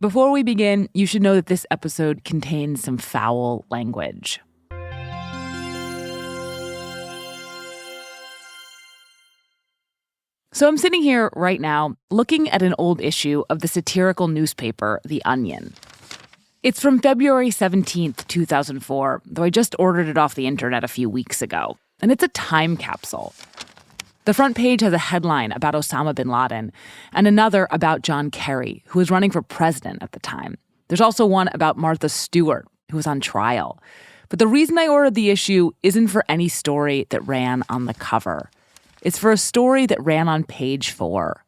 Before we begin, you should know that this episode contains some foul language. So I'm sitting here right now looking at an old issue of the satirical newspaper, The Onion. It's from February 17th, 2004, though I just ordered it off the internet a few weeks ago. And it's a time capsule. The front page has a headline about Osama bin Laden and another about John Kerry, who was running for president at the time. There's also one about Martha Stewart, who was on trial. But the reason I ordered the issue isn't for any story that ran on the cover. It's for a story that ran on page 4.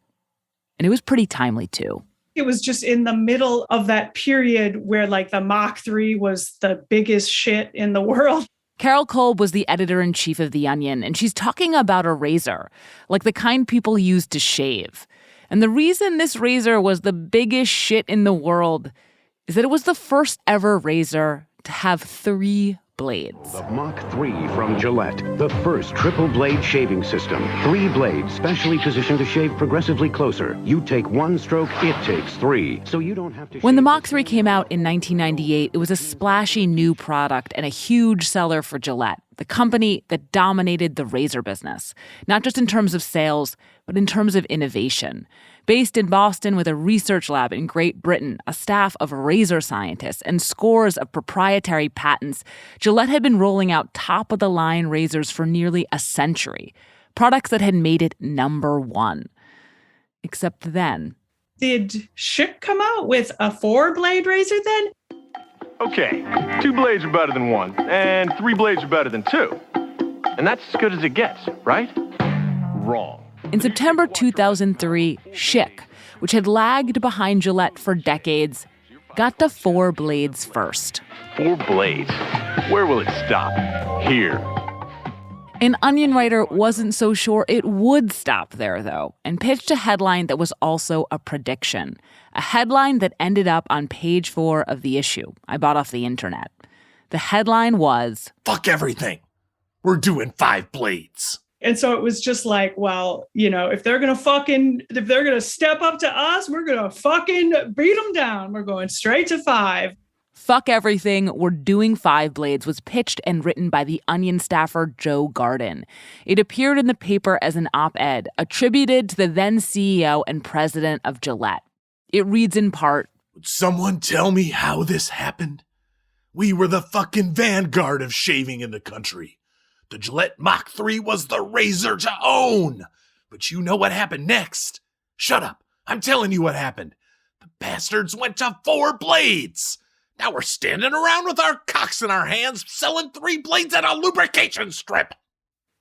And it was pretty timely, too. It was just in the middle of that period where, like, the Mach 3 was the biggest shit in the world. Carol Kolb was the editor-in-chief of The Onion, and she's talking about a razor, like the kind people use to shave. And the reason this razor was the biggest shit in the world is that it was the first ever razor to have 3 blades. The Mach 3 from Gillette, the first triple blade shaving system. 3 blades specially positioned to shave progressively closer. You take 1 stroke, it takes 3. So you don't have to. When the Mach 3 came out in 1998, it was a splashy new product and a huge seller for Gillette, the company that dominated the razor business, not just in terms of sales, but in terms of innovation. Based in Boston with a research lab in Great Britain, a staff of razor scientists, and scores of proprietary patents, Gillette had been rolling out top-of-the-line razors for nearly a century, products that had made it number 1. Except then. Did Schick come out with a 4-blade razor then? Okay, 2 blades are better than 1, and 3 blades are better than 2. And that's as good as it gets, right? Wrong. In September 2003, Schick, which had lagged behind Gillette for decades, got to 4 blades first. 4 blades? Where will it stop? Here. An Onion writer wasn't so sure it would stop there, though, and pitched a headline that was also a prediction. A headline that ended up on page 4 of the issue I bought off the internet. The headline was, "Fuck everything. We're doing 5 blades." And so it was just like, well, you know, if they're going to step up to us, we're going to fucking beat them down. We're going straight to 5. Fuck everything, we're doing 5 blades was pitched and written by the Onion staffer Joe Garden. It appeared in the paper as an op-ed attributed to the then CEO and president of Gillette. It reads in part, "Would someone tell me how this happened? We were the fucking vanguard of shaving in the country. The Gillette Mach 3 was the razor to own. But you know what happened next? Shut up. I'm telling you what happened. The bastards went to 4 blades. Now we're standing around with our cocks in our hands selling 3 blades at a lubrication strip."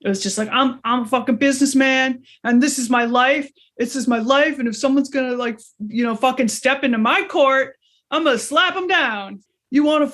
It was just like, I'm a fucking businessman and this is my life. This is my life. And if someone's going to, like, you know, fucking step into my court, I'm going to slap them down. You want to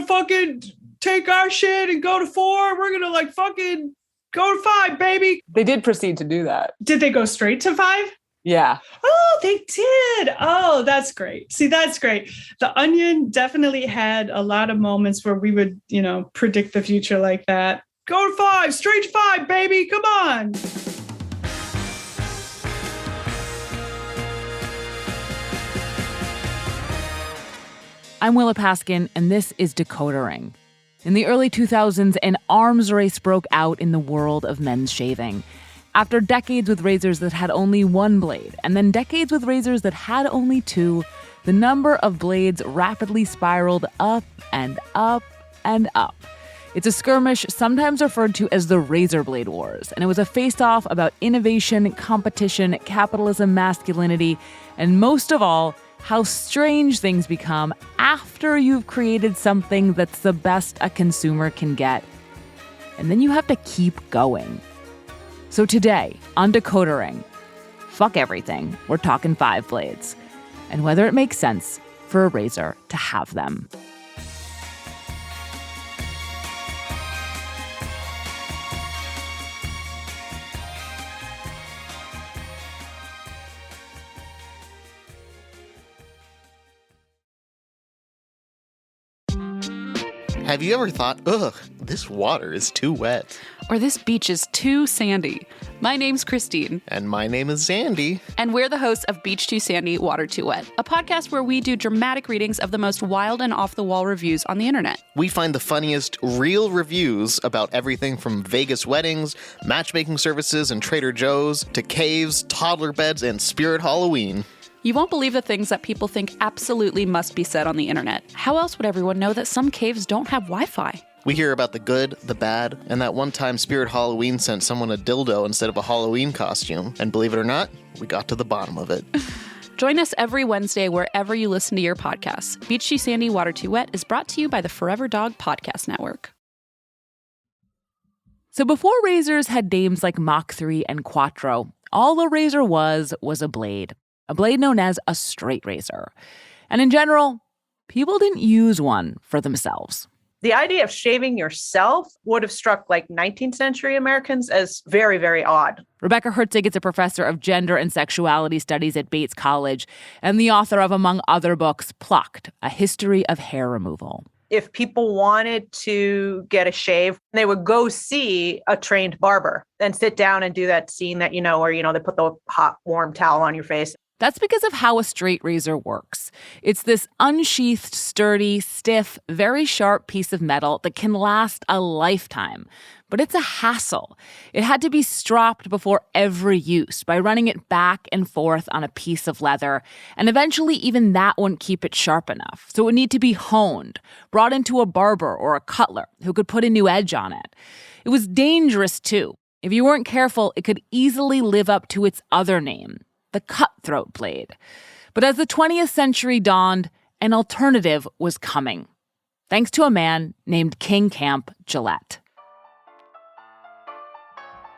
fucking take our shit and go to 4? We're going to, like, fucking go to 5, baby. They did proceed to do that. Did they go straight to 5? Yeah. Oh, they did. Oh, that's great. See, that's great. The Onion definitely had a lot of moments where we would, you know, predict the future like that. Go to 5, straight to 5, baby. Come on. I'm Willa Paskin, and this is Decodering. In the early 2000s, an arms race broke out in the world of men's shaving. After decades with razors that had only 1 blade, and then decades with razors that had only 2, the number of blades rapidly spiraled up and up and up. It's a skirmish sometimes referred to as the Razor Blade Wars, and it was a face-off about innovation, competition, capitalism, masculinity, and most of all, how strange things become after you've created something that's the best a consumer can get. And then you have to keep going. So today, on Decodering, fuck everything, we're talking 5 blades, and whether it makes sense for a razor to have them. Have you ever thought, ugh, this water is too wet? Or this beach is too sandy. My name's Christine. And my name is Zandy. And we're the hosts of Beach Too Sandy, Water Too Wet, a podcast where we do dramatic readings of the most wild and off-the-wall reviews on the internet. We find the funniest real reviews about everything from Vegas weddings, matchmaking services and Trader Joe's, to caves, toddler beds, and Spirit Halloween. You won't believe the things that people think absolutely must be said on the internet. How else would everyone know that some caves don't have Wi-Fi? We hear about the good, the bad, and that one time Spirit Halloween sent someone a dildo instead of a Halloween costume. And believe it or not, we got to the bottom of it. Join us every Wednesday wherever you listen to your podcasts. Beach Too Sandy, Water Too Wet is brought to you by the Forever Dog Podcast Network. So before razors had names like Mach 3 and Quattro, all a razor was a blade known as a straight razor. And in general, people didn't use one for themselves. The idea of shaving yourself would have struck 19th century Americans as very, very odd. Rebecca Herzig is a professor of gender and sexuality studies at Bates College and the author of, among other books, Plucked, A History of Hair Removal. If people wanted to get a shave, they would go see a trained barber and sit down and do that scene that, where, they put the hot, warm towel on your face. That's because of how a straight razor works. It's this unsheathed, sturdy, stiff, very sharp piece of metal that can last a lifetime. But it's a hassle. It had to be stropped before every use by running it back and forth on a piece of leather, and eventually even that wouldn't keep it sharp enough. So it would need to be honed, brought into a barber or a cutler who could put a new edge on it. It was dangerous too. If you weren't careful, it could easily live up to its other name, the cutthroat blade. But as the 20th century dawned, an alternative was coming, thanks to a man named King Camp Gillette.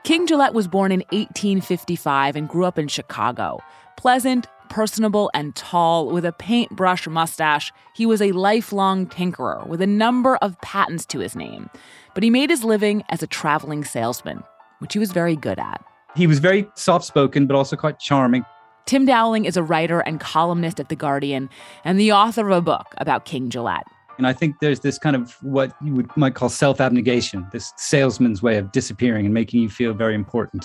King Gillette was born in 1855 and grew up in Chicago. Pleasant, personable, and tall, with a paintbrush mustache, he was a lifelong tinkerer with a number of patents to his name. But he made his living as a traveling salesman, which he was very good at. He was very soft-spoken, but also quite charming. Tim Dowling is a writer and columnist at The Guardian and the author of a book about King Gillette. And I think there's this kind of what you might call self-abnegation, this salesman's way of disappearing and making you feel very important.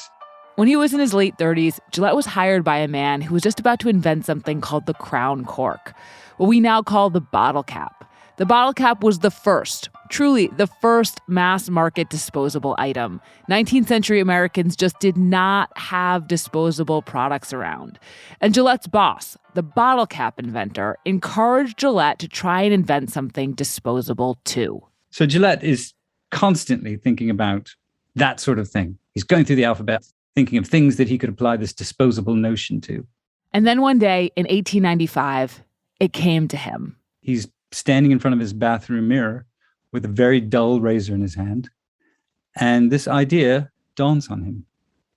When he was in his late 30s, Gillette was hired by a man who was just about to invent something called the crown cork, what we now call the bottle cap. The bottle cap was the first, truly the first mass-market disposable item. 19th century Americans just did not have disposable products around. And Gillette's boss, the bottle cap inventor, encouraged Gillette to try and invent something disposable too. So Gillette is constantly thinking about that sort of thing. He's going through the alphabet, thinking of things that he could apply this disposable notion to. And then one day in 1895, it came to him. He's standing in front of his bathroom mirror with a very dull razor in his hand. And this idea dawns on him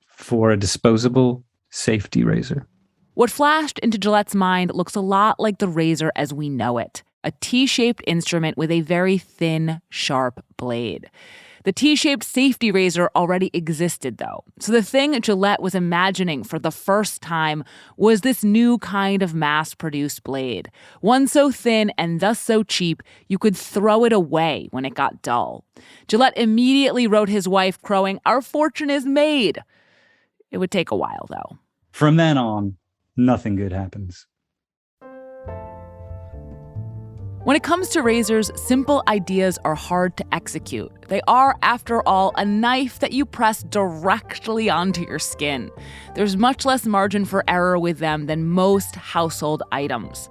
for a disposable safety razor. What flashed into Gillette's mind looks a lot like the razor as we know it, a T-shaped instrument with a very thin, sharp blade. The T-shaped safety razor already existed, though. So the thing Gillette was imagining for the first time was this new kind of mass-produced blade, one so thin and thus so cheap you could throw it away when it got dull. Gillette immediately wrote his wife, crowing, "Our fortune is made." It would take a while, though. From then on, nothing good happens. When it comes to razors, simple ideas are hard to execute. They are, after all, a knife that you press directly onto your skin. There's much less margin for error with them than most household items.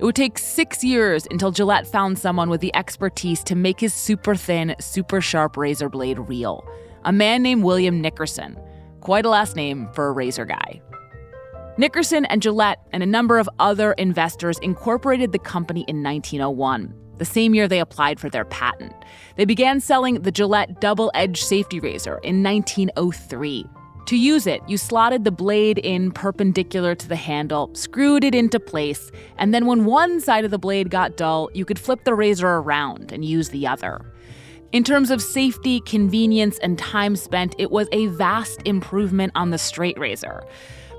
It would take 6 years until Gillette found someone with the expertise to make his super thin, super sharp razor blade real. A man named William Nickerson. Quite a last name for a razor guy. Nickerson and Gillette and a number of other investors incorporated the company in 1901, the same year they applied for their patent. They began selling the Gillette double-edged safety razor in 1903. To use it, you slotted the blade in perpendicular to the handle, screwed it into place, and then when one side of the blade got dull, you could flip the razor around and use the other. In terms of safety, convenience, and time spent, it was a vast improvement on the straight razor.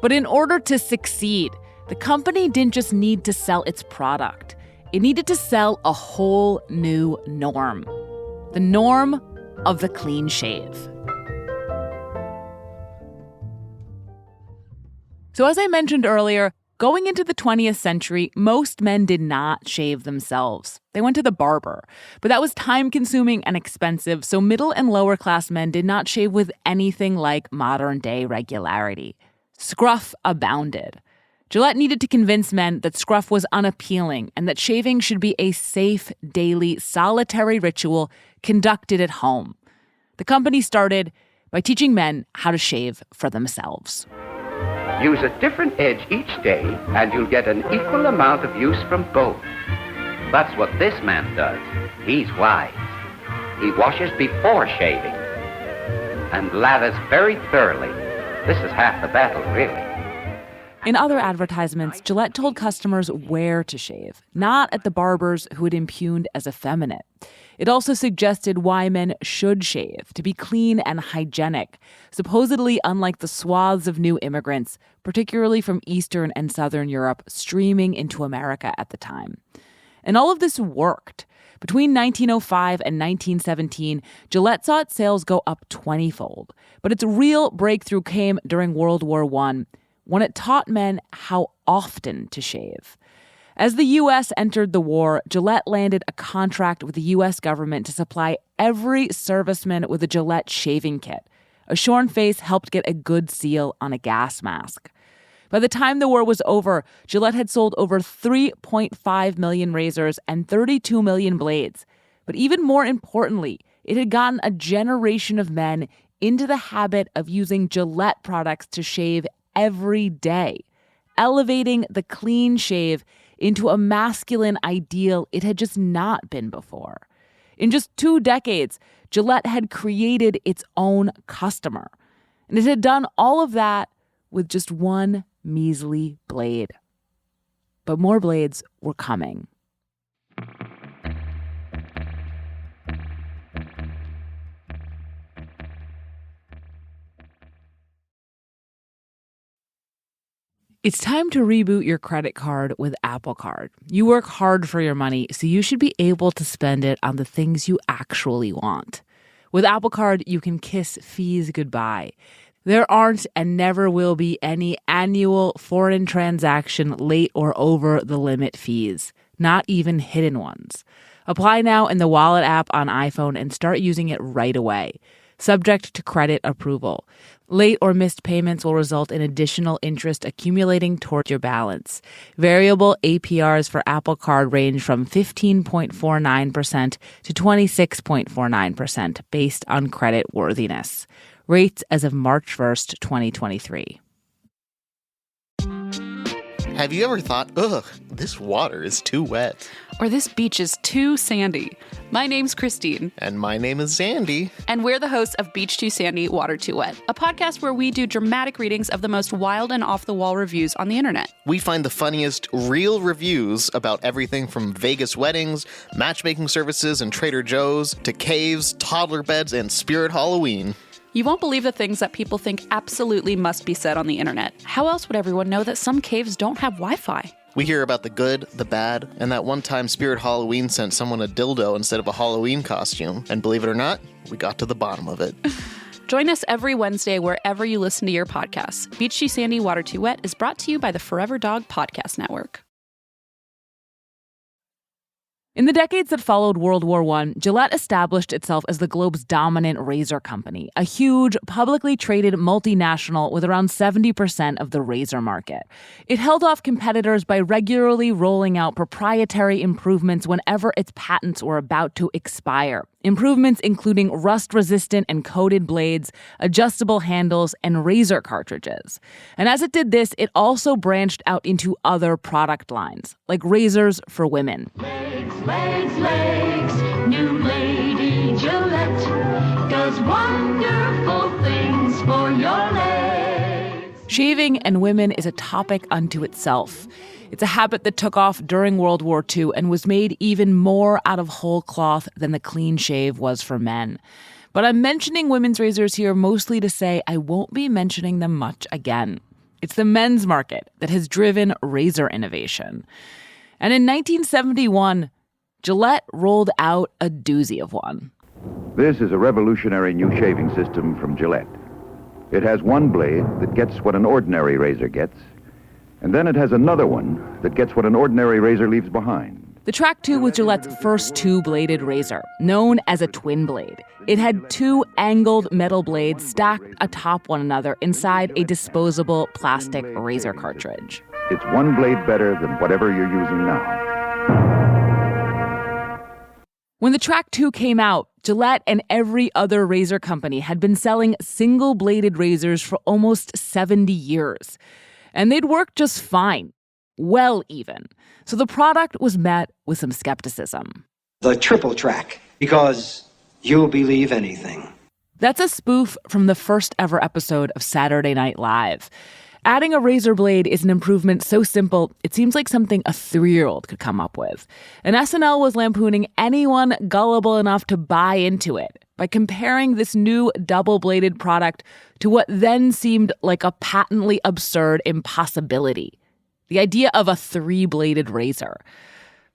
But in order to succeed, the company didn't just need to sell its product. It needed to sell a whole new norm. The norm of the clean shave. So as I mentioned earlier, going into the 20th century, most men did not shave themselves. They went to the barber. But that was time-consuming and expensive, so middle and lower-class men did not shave with anything like modern-day regularity. Scruff abounded. Gillette needed to convince men that scruff was unappealing and that shaving should be a safe, daily, solitary ritual conducted at home. The company started by teaching men how to shave for themselves. Use a different edge each day, and you'll get an equal amount of use from both. That's what this man does. He's wise. He washes before shaving and lathers very thoroughly. This is half the battle, really. In other advertisements, Gillette told customers where to shave, not at the barbers who it impugned as effeminate. It also suggested why men should shave, to be clean and hygienic, supposedly unlike the swaths of new immigrants, particularly from Eastern and Southern Europe, streaming into America at the time. And all of this worked. Between 1905 and 1917, Gillette saw its sales go up 20-fold. But its real breakthrough came during World War I, when it taught men how often to shave. As the U.S. entered the war, Gillette landed a contract with the U.S. government to supply every serviceman with a Gillette shaving kit. A shorn face helped get a good seal on a gas mask. By the time the war was over, Gillette had sold over 3.5 million razors and 32 million blades. But even more importantly, it had gotten a generation of men into the habit of using Gillette products to shave every day, elevating the clean shave into a masculine ideal it had just not been before. In just 2 decades, Gillette had created its own customer. And it had done all of that with just one measly blade. But more blades were coming. It's time to reboot your credit card with Apple Card. You work hard for your money, so you should be able to spend it on the things you actually want. With Apple Card, you can kiss fees goodbye. There aren't and never will be any annual foreign transaction late or over the limit fees, not even hidden ones. Apply now in the Wallet app on iPhone and start using it right away. Subject to credit approval. Late or missed payments will result in additional interest accumulating toward your balance. Variable APRs for Apple Card range from 15.49% to 26.49% based on credit worthiness. Rates as of March 1st, 2023. Have you ever thought, ugh, this water is too wet? Or this beach is too sandy? My name's Christine. And my name is Zandy. And we're the hosts of Beach Too Sandy, Water Too Wet, a podcast where we do dramatic readings of the most wild and off-the-wall reviews on the internet. We find the funniest real reviews about everything from Vegas weddings, matchmaking services and Trader Joe's, to caves, toddler beds, and Spirit Halloween. You won't believe the things that people think absolutely must be said on the internet. How else would everyone know that some caves don't have Wi-Fi? We hear about the good, the bad, and that one time Spirit Halloween sent someone a dildo instead of a Halloween costume. And believe it or not, we got to the bottom of it. Join us every Wednesday wherever you listen to your podcasts. Beach Too Sandy, Water Too Wet is brought to you by the Forever Dog Podcast Network. In the decades that followed World War I, Gillette established itself as the globe's dominant razor company, a huge, publicly traded multinational with around 70% of the razor market. It held off competitors by regularly rolling out proprietary improvements whenever its patents were about to expire. Improvements including rust-resistant and coated blades, adjustable handles, and razor cartridges. And as it did this, it also branched out into other product lines, like razors for women. Legs, new Lady Gillette does wonderful things for your legs. Shaving and women is a topic unto itself. It's a habit that took off during World War II and was made even more out of whole cloth than the clean shave was for men. But I'm mentioning women's razors here mostly to say I won't be mentioning them much again. It's the men's market that has driven razor innovation. And in 1971, Gillette rolled out a doozy of one. This is a revolutionary new shaving system from Gillette. It has one blade that gets what an ordinary razor gets, and then it has another one that gets what an ordinary razor leaves behind. The Track 2 was Gillette's first two-bladed razor, known as a twin blade. It had two angled metal blades stacked atop one another inside a disposable plastic razor cartridge. It's one blade better than whatever you're using now. When the Track 2 came out, Gillette and every other razor company had been selling single-bladed razors for almost 70 years. And they'd worked just fine. Well, even. So the product was met with some skepticism. The triple track, because you'll believe anything. That's a spoof from the first ever episode of Saturday Night Live. Adding a razor blade is an improvement so simple, it seems like something a 3-year-old could come up with. And SNL was lampooning anyone gullible enough to buy into it by comparing this new double-bladed product to what then seemed like a patently absurd impossibility. The idea of a 3-bladed razor.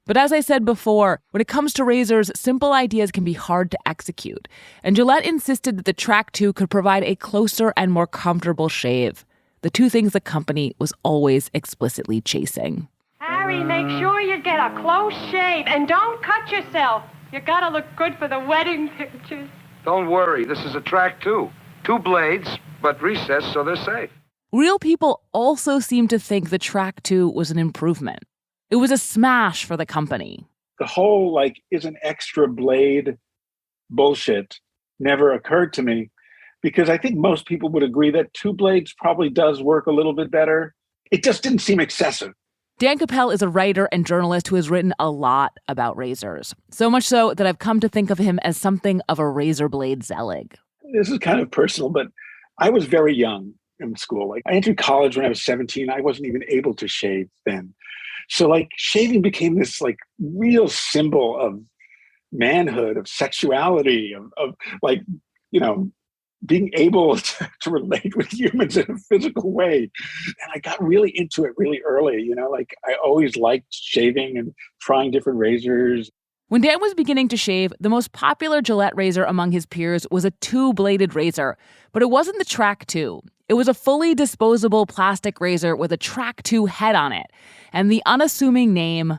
But as I said before, when it comes to razors, simple ideas can be hard to execute. And Gillette insisted that the Track 2 could provide a closer and more comfortable shave. The two things the company was always explicitly chasing. Harry, make sure you get a close shave and don't cut yourself. You gotta look good for the wedding pictures. Don't worry, this is a Track 2. 2 blades, but recessed so they're safe. Real people also seemed to think the Track 2 was an improvement. It was a smash for the company. The whole, is an extra blade bullshit never occurred to me, because I think most people would agree that 2 blades probably does work a little bit better. It just didn't seem excessive. Dan Koeppel is a writer and journalist who has written a lot about razors. So much so that I've come to think of him as something of a razor blade zelig. This is kind of personal, but I was very young in school. I entered college when I was 17. I wasn't even able to shave then. So shaving became this real symbol of manhood, of sexuality, of being able to relate with humans in a physical way. And I got really into it really early. I always liked shaving and trying different razors. When Dan was beginning to shave, the most popular Gillette razor among his peers was a 2-bladed razor. But it wasn't the Track 2. It was a fully disposable plastic razor with a Track 2 head on it. And the unassuming name,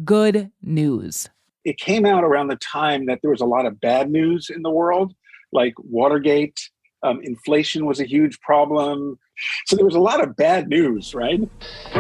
Good News. It came out around the time that there was a lot of bad news in the world, like Watergate. Inflation was a huge problem. So there was a lot of bad news, right? 2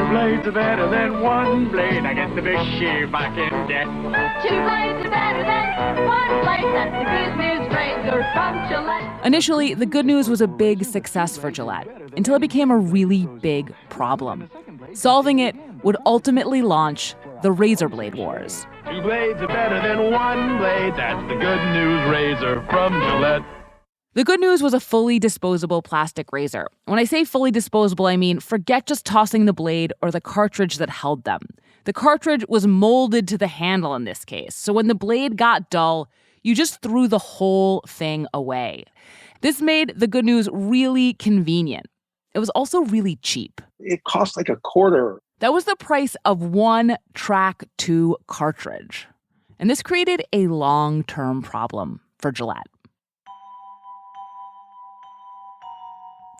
blades are better than 1 blade. I get the best shave I can get. 2 blades are better than 1 blade. That's the Good News razor from Gillette. Initially, the Good News was a big success for Gillette, until it became a really big problem. Solving it would ultimately launch the razor blade wars. 2 blades are better than 1 blade. That's the Good News razor from Gillette. The Good News was a fully disposable plastic razor. When I say fully disposable, I mean forget just tossing the blade or the cartridge that held them. The cartridge was molded to the handle in this case, so when the blade got dull, you just threw the whole thing away. This made the Good News really convenient. It was also really cheap. It cost like $0.25. That was the price of one Track 2 cartridge. And this created a long-term problem for Gillette.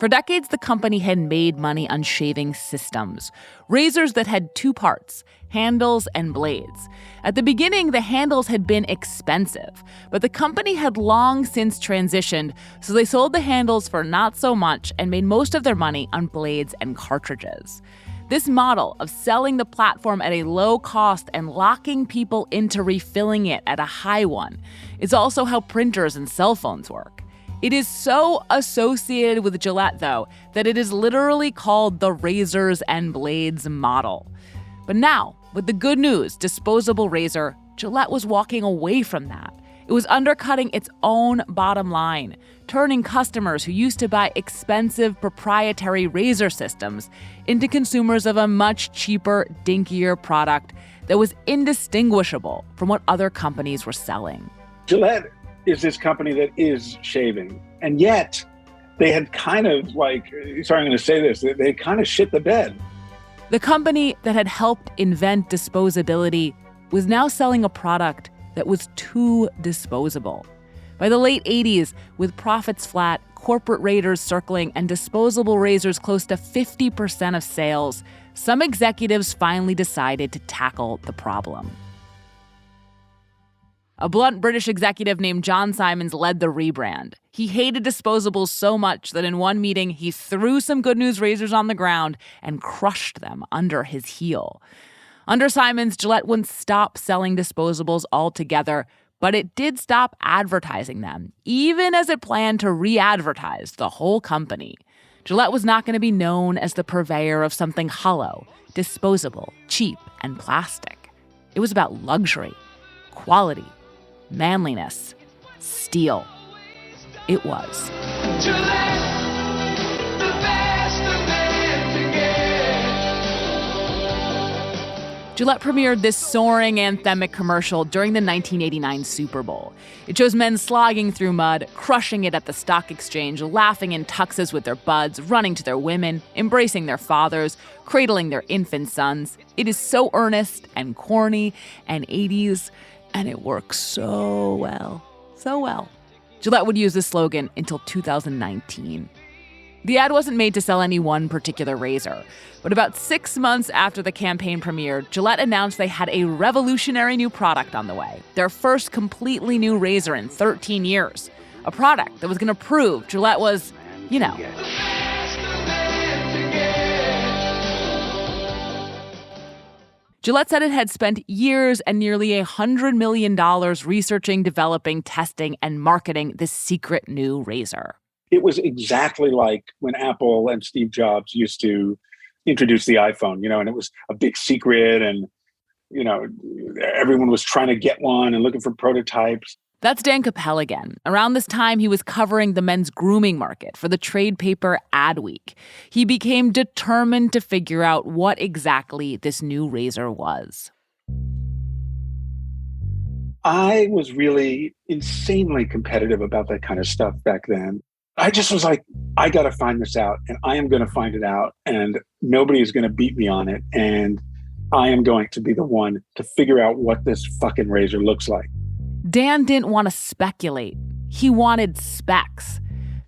For decades, the company had made money on shaving systems, razors that had 2 parts, handles and blades. At the beginning, the handles had been expensive, but the company had long since transitioned, so they sold the handles for not so much and made most of their money on blades and cartridges. This model of selling the platform at a low cost and locking people into refilling it at a high one is also how printers and cell phones work. It is so associated with Gillette, though, that it is literally called the razors and blades model. But now, with the Good News disposable razor, Gillette was walking away from that. It was undercutting its own bottom line, turning customers who used to buy expensive proprietary razor systems into consumers of a much cheaper, dinkier product that was indistinguishable from what other companies were selling. Gillette is this company that is shaving. And yet they had kind of sorry, I'm going to say this, they kind of shit the bed. The company that had helped invent disposability was now selling a product that was too disposable. By the late 80s, with profits flat, corporate raiders circling and disposable razors close to 50% of sales, some executives finally decided to tackle the problem. A blunt British executive named John Simons led the rebrand. He hated disposables so much that in one meeting, he threw some Good News razors on the ground and crushed them under his heel. Under Simons, Gillette wouldn't stop selling disposables altogether, but it did stop advertising them, even as it planned to re-advertise the whole company. Gillette was not going to be known as the purveyor of something hollow, disposable, cheap, and plastic. It was about luxury, quality, manliness, steel. It was. Gillette premiered this soaring anthemic commercial during the 1989 Super Bowl. It shows men slogging through mud, crushing it at the stock exchange, laughing in tuxes with their buds, running to their women, embracing their fathers, cradling their infant sons. It is so earnest and corny and 80s, and it works so well. So well. Gillette would use this slogan until 2019. The ad wasn't made to sell any one particular razor, but about 6 months after the campaign premiered, Gillette announced they had a revolutionary new product on the way, their first completely new razor in 13 years, a product that was going to prove Gillette was, you know. Gillette said it had spent years and nearly $100 million researching, developing, testing, and marketing this secret new razor. It was exactly like when Apple and Steve Jobs used to introduce the iPhone, and it was a big secret and, everyone was trying to get one and looking for prototypes. That's Dan Koeppel again. Around this time, he was covering the men's grooming market for the trade paper Adweek. He became determined to figure out what exactly this new razor was. I was really insanely competitive about that kind of stuff back then. I just was like, I got to find this out, and I am going to find it out, and nobody is going to beat me on it, and I am going to be the one to figure out what this fucking razor looks like. Dan didn't want to speculate. He wanted specs.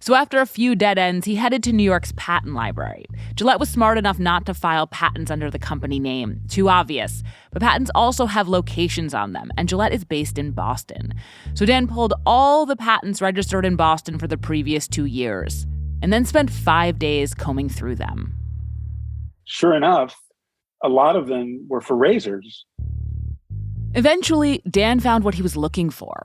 So after a few dead ends, he headed to New York's patent library. Gillette was smart enough not to file patents under the company name. Too obvious. But patents also have locations on them, and Gillette is based in Boston. So Dan pulled all the patents registered in Boston for the previous 2 years, and then spent 5 days combing through them. Sure enough, a lot of them were for razors. Eventually, Dan found what he was looking for.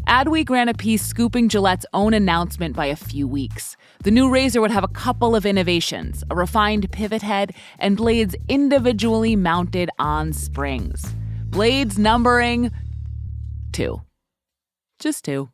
Adweek ran a piece scooping Gillette's own announcement by a few weeks. The new razor would have a couple of innovations, a refined pivot head and blades individually mounted on springs. Blades numbering 2. Just 2.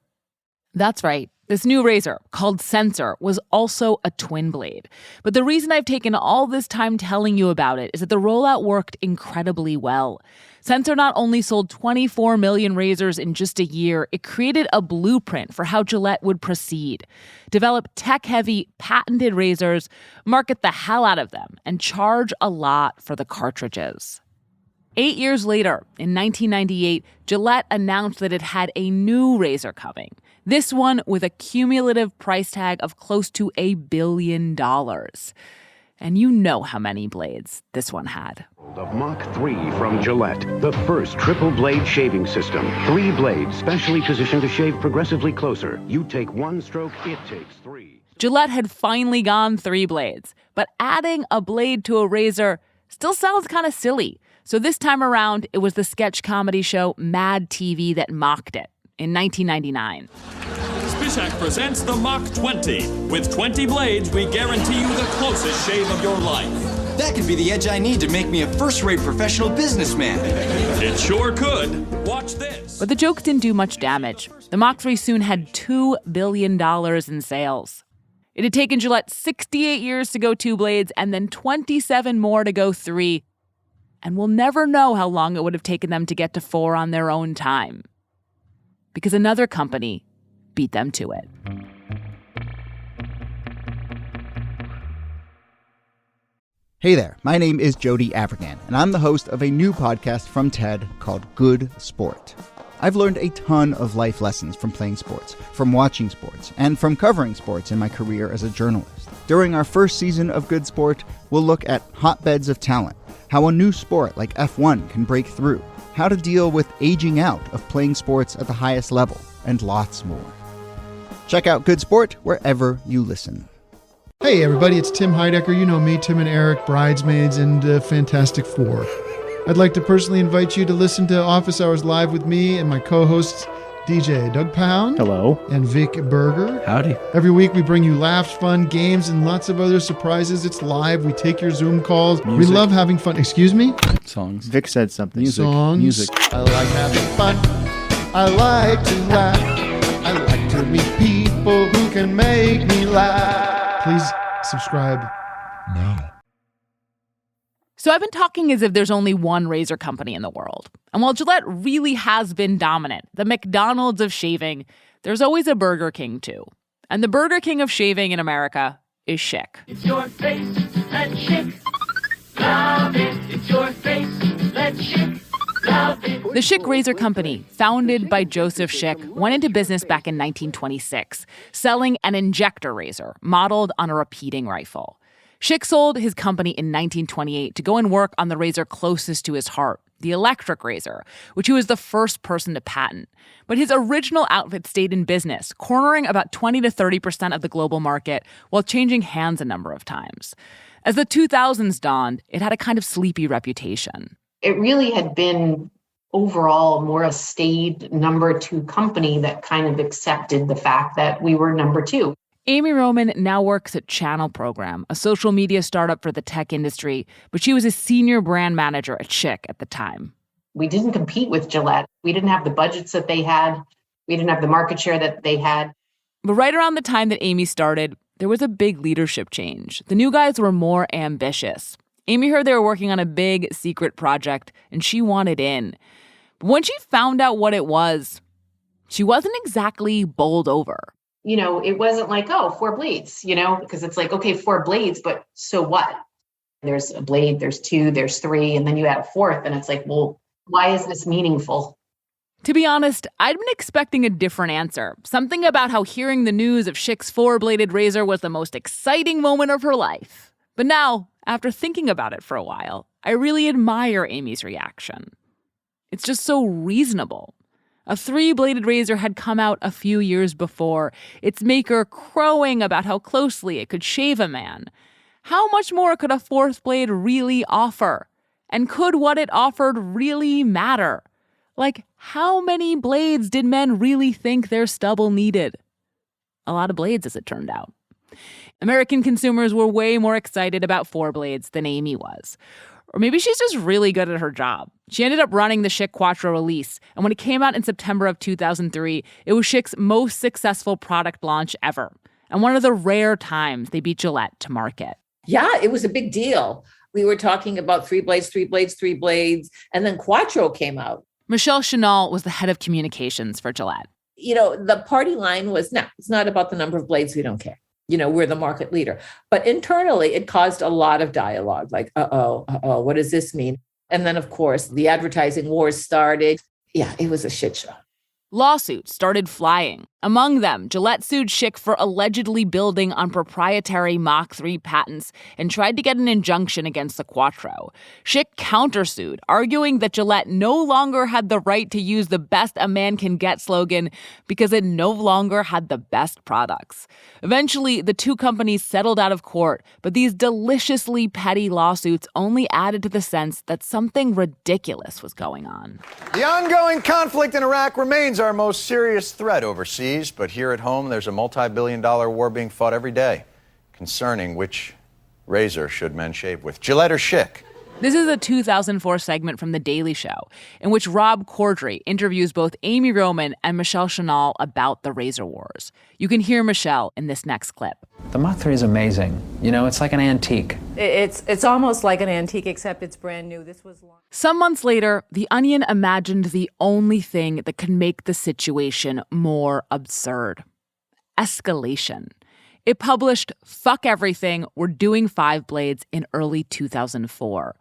That's right. This new razor, called Sensor, was also a twin blade. But the reason I've taken all this time telling you about it is that the rollout worked incredibly well. Sensor not only sold 24 million razors in just a year, it created a blueprint for how Gillette would proceed. Develop tech-heavy, patented razors, market the hell out of them, and charge a lot for the cartridges. 8 years later, in 1998, Gillette announced that it had a new razor coming. This one with a cumulative price tag of close to $1 billion. And you know how many blades this one had. The Mach 3 from Gillette, the first triple blade shaving system. 3 blades specially positioned to shave progressively closer. You take 1 stroke, it takes 3. Gillette had finally gone 3 blades, but adding a blade to a razor still sounds kind of silly. So this time around, it was the sketch comedy show Mad TV that mocked it in 1999. Schick presents the Mach 20. With 20 blades, we guarantee you the closest shave of your life. That could be the edge I need to make me a first-rate professional businessman. It sure could. Watch this. But the jokes didn't do much damage. The Mach 3 soon had $2 billion in sales. It had taken Gillette 68 years to go 2 blades and then 27 more to go 3. And we'll never know how long it would have taken them to get to 4 on their own time. Because another company beat them to it. Hey there, my name is Jody African, and I'm the host of a new podcast from TED called Good Sport. I've learned a ton of life lessons from playing sports, from watching sports, and from covering sports in my career as a journalist. During our first season of Good Sport, we'll look at hotbeds of talent, how a new sport like F1 can break through, how to deal with aging out of playing sports at the highest level, and lots more. Check out Good Sport wherever you listen. Hey everybody, it's Tim Heidecker. You know me, Tim and Eric, Bridesmaids, and Fantastic Four. I'd like to personally invite you to listen to Office Hours Live with me and my co-hosts, DJ Doug Pound. Hello. And Vic Berger. Howdy. Every week we bring you laughs, fun, games, and lots of other surprises. It's live. We take your Zoom calls. Music. We love having fun. Excuse me? Songs. Vic said something. Music. Songs. Music. I like having fun. I like to laugh. I like to meet people who can make me laugh. Please subscribe now. So I've been talking as if there's only one razor company in the world. And while Gillette really has been dominant, the McDonald's of shaving, there's always a Burger King too. And the Burger King of shaving in America is Schick. It's your face, that's Schick. Love it. It's your face, that's Schick. Love it. The Schick Razor Company, founded by Joseph Schick, went into business back in 1926, selling an injector razor modeled on a repeating rifle. Schick sold his company in 1928 to go and work on the razor closest to his heart, the electric razor, which he was the first person to patent. But his original outfit stayed in business, cornering about 20 to 30% of the global market while changing hands a number of times. As the 2000s dawned, it had a kind of sleepy reputation. It really had been overall more a staid number two company that kind of accepted the fact that we were number two. Amy Roman now works at Channel Program, a social media startup for the tech industry, but she was a senior brand manager at Schick at the time. We didn't compete with Gillette. We didn't have the budgets that they had. We didn't have the market share that they had. But right around the time that Amy started, there was a big leadership change. The new guys were more ambitious. Amy heard they were working on a big secret project, and she wanted in. But when she found out what it was, she wasn't exactly bowled over. You know, it wasn't like, oh, 4 blades, you know, because it's like, okay, 4 blades, but so what? There's a blade, there's 2, there's 3, and then you add a 4th, and it's like, well, why is this meaningful? To be honest, I'd been expecting a different answer. Something about how hearing the news of Schick's 4-bladed razor was the most exciting moment of her life. But now, after thinking about it for a while, I really admire Amy's reaction. It's just so reasonable. A 3-bladed razor had come out a few years before, its maker crowing about how closely it could shave a man. How much more could a 4th blade really offer? And could what it offered really matter? Like, how many blades did men really think their stubble needed? A lot of blades, as it turned out. American consumers were way more excited about 4 blades than Amy was. Or maybe she's just really good at her job. She ended up running the Schick Quattro release, and when it came out in September of 2003, it was Schick's most successful product launch ever, and one of the rare times they beat Gillette to market. Yeah, it was a big deal. We were talking about 3 blades, 3 blades, 3 blades, and then Quattro came out. Michelle Chenal was the head of communications for Gillette. You know, the party line was, no, it's not about the number of blades, we don't care. You know, we're the market leader. But internally, it caused a lot of dialogue, like, what does this mean? And then, of course, the advertising wars started. Yeah, it was a shit show. Lawsuits started flying. Among them, Gillette sued Schick for allegedly building on proprietary Mach 3 patents and tried to get an injunction against the Quattro. Schick countersued, arguing that Gillette no longer had the right to use the best a man can get slogan because it no longer had the best products. Eventually, the two companies settled out of court, but these deliciously petty lawsuits only added to the sense that something ridiculous was going on. The ongoing conflict in Iraq remains our most serious threat overseas, but here at home, there's a multi-billion-dollar war being fought every day concerning which razor should men shave with, Gillette or Schick. This is a 2004 segment from The Daily Show, in which Rob Corddry interviews both Amy Roman and Michelle Chenal about the razor wars. You can hear Michelle in this next clip. The Mach 3 is amazing. You know, it's like an antique. It's almost like an antique, except it's brand new. This was long. Some months later, The Onion imagined the only thing that could make the situation more absurd. Escalation. It published Fuck Everything, We're Doing 5 Blades in early 2004.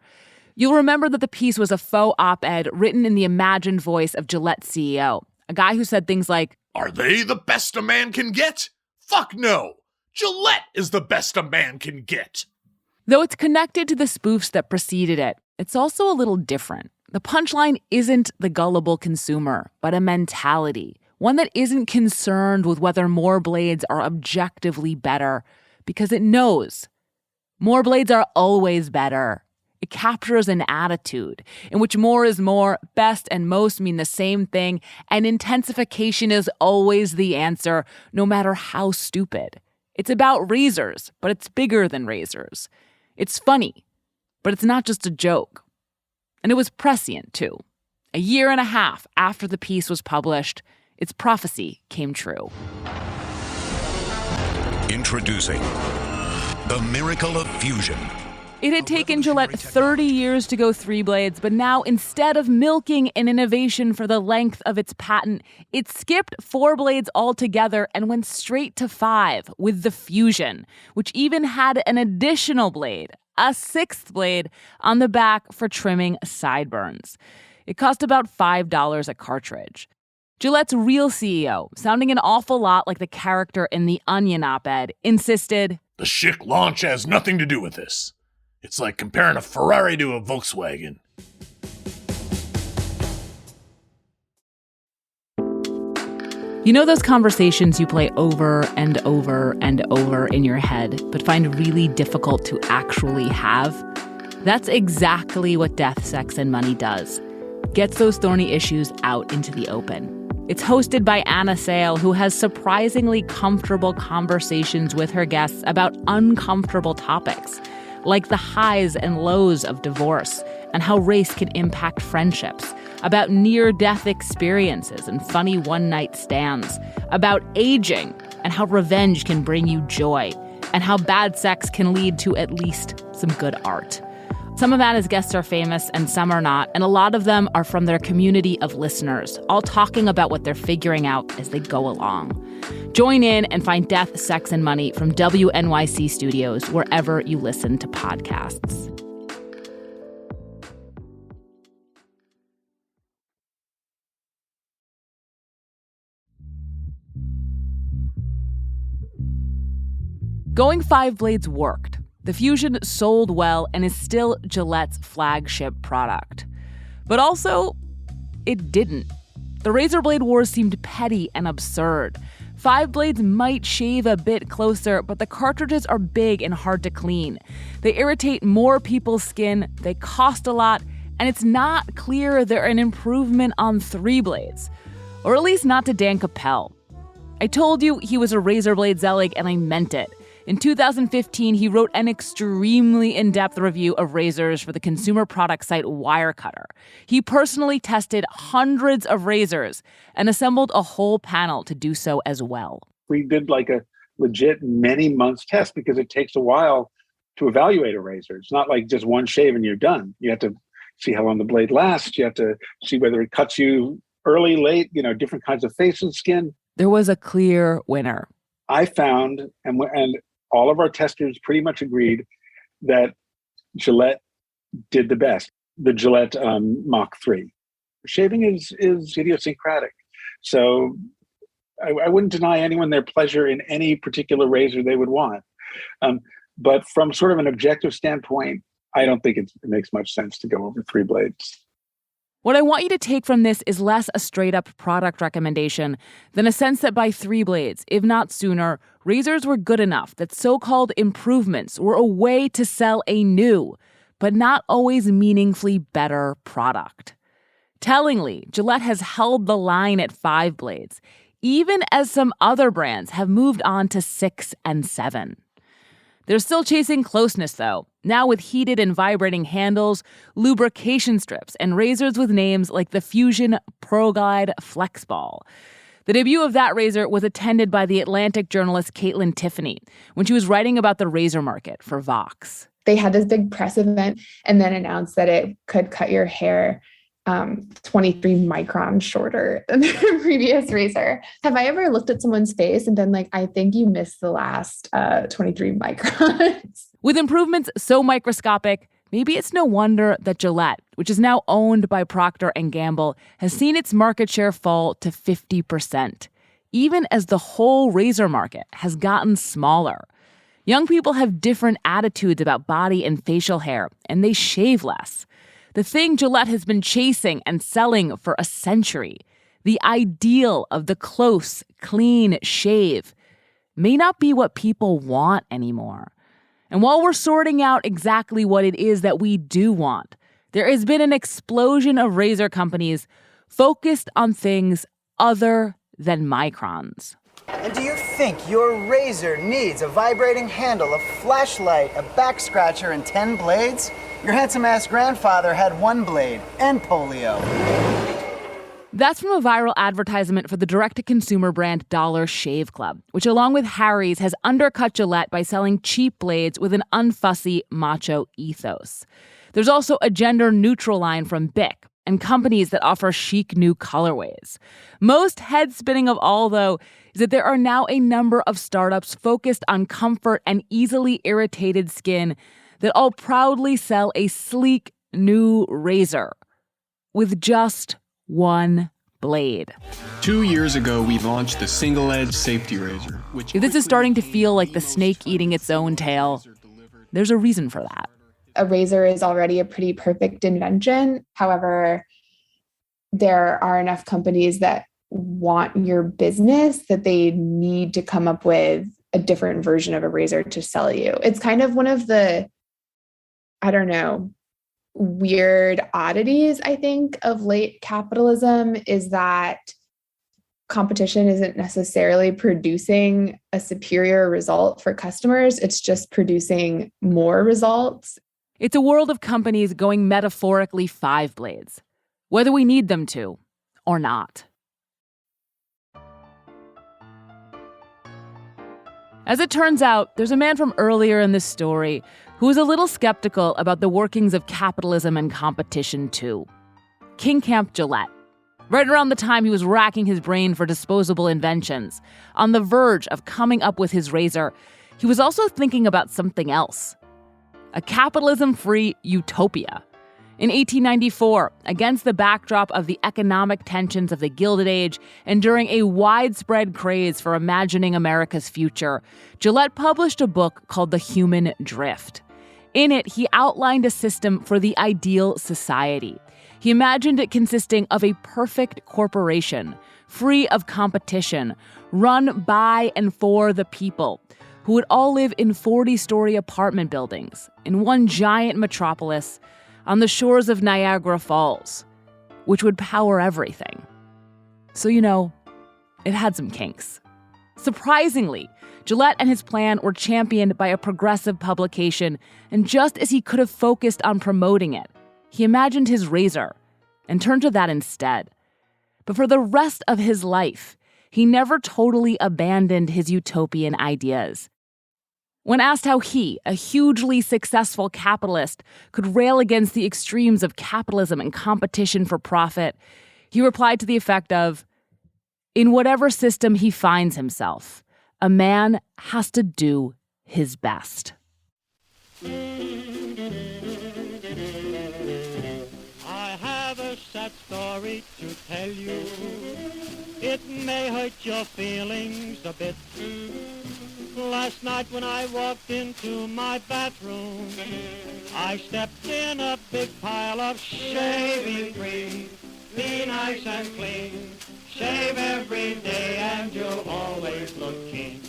You'll remember that the piece was a faux op-ed written in the imagined voice of Gillette's CEO, a guy who said things like, "Are they the best a man can get? Fuck no! Gillette is the best a man can get." Though it's connected to the spoofs that preceded it, it's also a little different. The punchline isn't the gullible consumer, but a mentality, one that isn't concerned with whether more blades are objectively better, because it knows more blades are always better. It captures an attitude in which more is more, best and most mean the same thing, and intensification is always the answer, no matter how stupid. It's about razors, but it's bigger than razors. It's funny, but it's not just a joke. And it was prescient, too. A year and a half after the piece was published, its prophecy came true. Introducing the miracle of fusion. It had taken Gillette 30 years to go 3 blades, but now instead of milking an innovation for the length of its patent, it skipped 4 blades altogether and went straight to 5 with the Fusion, which even had an additional blade, a 6th blade, on the back for trimming sideburns. It cost about $5 a cartridge. Gillette's real CEO, sounding an awful lot like the character in the Onion op-ed, insisted, "The Schick launch has nothing to do with this. It's like comparing a Ferrari to a Volkswagen." You know those conversations you play over and over and over in your head, but find really difficult to actually have? That's exactly what Death, Sex, and Money does. Gets those thorny issues out into the open. It's hosted by Anna Sale, who has surprisingly comfortable conversations with her guests about uncomfortable topics, like the highs and lows of divorce and how race can impact friendships, about near-death experiences and funny one-night stands, about aging and how revenge can bring you joy, and how bad sex can lead to at least some good art. Some of Anna's guests are famous and some are not, and a lot of them are from their community of listeners, all talking about what they're figuring out as they go along. Join in and find Death, Sex, and Money from WNYC Studios wherever you listen to podcasts. Going 5 blades worked. The Fusion sold well and is still Gillette's flagship product. But also, it didn't. The razor blade wars seemed petty and absurd. 5 blades might shave a bit closer, but the cartridges are big and hard to clean. They irritate more people's skin, they cost a lot, and it's not clear they're an improvement on 3 blades. Or at least not to Dan Koeppel. I told you he was a razor blade zelig, and I meant it. In 2015, he wrote an extremely in-depth review of razors for the consumer product site Wirecutter. He personally tested hundreds of razors and assembled a whole panel to do so as well. We did like a legit many months test because it takes a while to evaluate a razor. It's not like just one shave and you're done. You have to see how long the blade lasts. You have to see whether it cuts you early, late, different kinds of face and skin. There was a clear winner. I found, and all of our testers pretty much agreed that Gillette did the best. The Gillette Mach 3. Shaving is idiosyncratic. So I wouldn't deny anyone their pleasure in any particular razor they would want. But from sort of an objective standpoint, I don't think it makes much sense to go over 3 blades. What I want you to take from this is less a straight-up product recommendation than a sense that by 3 blades, if not sooner, razors were good enough that so-called improvements were a way to sell a new, but not always meaningfully better product. Tellingly, Gillette has held the line at 5 blades, even as some other brands have moved on to 6 and 7. They're still chasing closeness, though, now with heated and vibrating handles, lubrication strips, and razors with names like the Fusion ProGlide FlexBall. The debut of that razor was attended by the Atlantic journalist Kaitlyn Tiffany when she was writing about the razor market for Vox. They had this big press event and then announced that it could cut your hair 23 microns shorter than the previous razor. Have I ever looked at someone's face and been like, I think you missed the last 23 microns? With improvements so microscopic, maybe it's no wonder that Gillette, which is now owned by Procter & Gamble, has seen its market share fall to 50%, even as the whole razor market has gotten smaller. Young people have different attitudes about body and facial hair, and they shave less. The thing Gillette has been chasing and selling for a century, the ideal of the close, clean shave, may not be what people want anymore. And while we're sorting out exactly what it is that we do want, there has been an explosion of razor companies focused on things other than microns. And do you think your razor needs a vibrating handle, a flashlight, a back scratcher, and 10 blades? Your handsome-ass grandfather had 1 blade and polio. That's from a viral advertisement for the direct-to-consumer brand Dollar Shave Club, which along with Harry's has undercut Gillette by selling cheap blades with an unfussy macho ethos. There's also a gender-neutral line from Bic and companies that offer chic new colorways. Most head-spinning of all, though, is that there are now a number of startups focused on comfort and easily irritated skin that all proudly sell a sleek new razor with just 1 blade. 2 years ago, we launched the single-edge safety razor, which... If this is starting to feel like the snake eating its own tail, there's a reason for that. A razor is already a pretty perfect invention. However, there are enough companies that want your business that they need to come up with a different version of a razor to sell you. It's kind of one of the, weird oddities, I think, of late capitalism is that competition isn't necessarily producing a superior result for customers. It's just producing more results. It's a world of companies going metaphorically 5 blades, whether we need them to or not. As it turns out, there's a man from earlier in this story who was a little skeptical about the workings of capitalism and competition, too. King Camp Gillette. Right around the time he was racking his brain for disposable inventions, on the verge of coming up with his razor, he was also thinking about something else. A capitalism-free utopia. In 1894, against the backdrop of the economic tensions of the Gilded Age and during a widespread craze for imagining America's future, Gillette published a book called The Human Drift. In it, he outlined a system for the ideal society. He imagined it consisting of a perfect corporation, free of competition, run by and for the people, who would all live in 40-story apartment buildings in one giant metropolis on the shores of Niagara Falls, which would power everything. So, it had some kinks. Surprisingly, Gillette and his plan were championed by a progressive publication, and just as he could have focused on promoting it, he imagined his razor and turned to that instead. But for the rest of his life, he never totally abandoned his utopian ideas. When asked how he, a hugely successful capitalist, could rail against the extremes of capitalism and competition for profit, he replied to the effect of, "In whatever system he finds himself, a man has to do his best." I have a sad story to tell you. It may hurt your feelings a bit. Last night when I walked into my bathroom, I stepped in a big pile of shaving cream. Be nice and clean. Shave every day and you'll always look keen.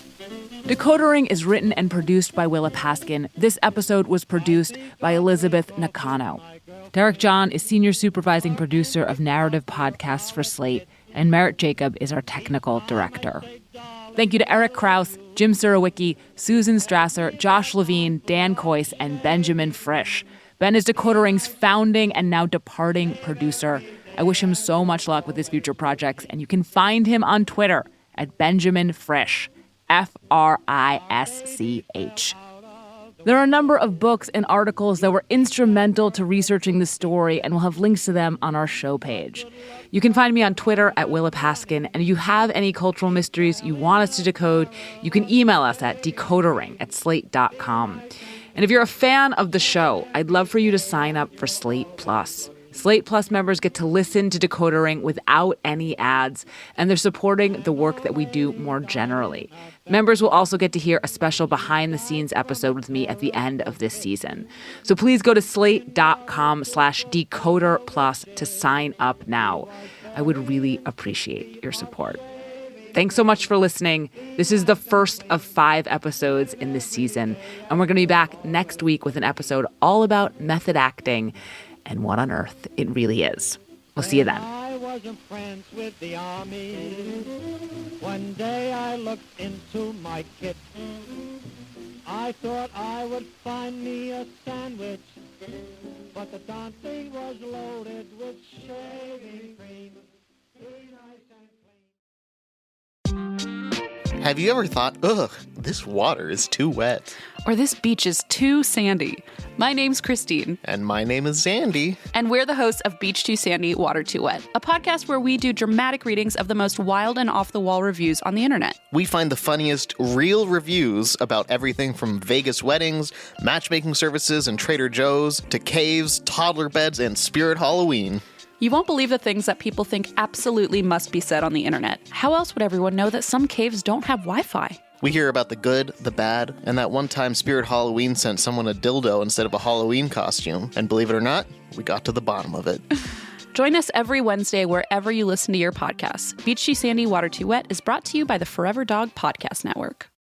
Decodering is written and produced by Willa Paskin. This episode was produced by Elizabeth Nakano. Derek John is senior supervising producer of narrative podcasts for Slate, and Merritt Jacob is our technical director. Thank you to Eric Krause, Jim Surowiecki, Susan Strasser, Josh Levine, Dan Coyce, and Benjamin Frisch. Ben is Decodering's founding and now departing producer. I wish him so much luck with his future projects, and you can find him on Twitter at Benjamin Frisch, Frisch. There are a number of books and articles that were instrumental to researching the story, and we'll have links to them on our show page. You can find me on Twitter at Willa Paskin, and if you have any cultural mysteries you want us to decode, you can email us at decodering@slate.com. And if you're a fan of the show, I'd love for you to sign up for Slate Plus. Slate Plus members get to listen to Decodering without any ads, and they're supporting the work that we do more generally. Members will also get to hear a special behind-the-scenes episode with me at the end of this season. So please go to slate.com/Decoder Plus to sign up now. I would really appreciate your support. Thanks so much for listening. This is the first of 5 episodes in this season, and we're going to be back next week with an episode all about method acting and what on earth it really is. We'll see you then. I wasn't friends with the army. One day I looked into my kit. I thought I would find me a sandwich, but the darn thing was loaded with shaving cream. Have you ever thought, ugh, this water is too wet? Or this beach is too sandy? My name's Christine. And my name is Zandy. And we're the hosts of Beach Too Sandy, Water Too Wet, a podcast where we do dramatic readings of the most wild and off-the-wall reviews on the internet. We find the funniest, real reviews about everything from Vegas weddings, matchmaking services and Trader Joe's, to caves, toddler beds, and Spirit Halloween. You won't believe the things that people think absolutely must be said on the internet. How else would everyone know that some caves don't have Wi-Fi? We hear about the good, the bad, and that one time Spirit Halloween sent someone a dildo instead of a Halloween costume. And believe it or not, we got to the bottom of it. Join us every Wednesday wherever you listen to your podcasts. Beach Too Sandy, Water Too Wet is brought to you by the Forever Dog Podcast Network.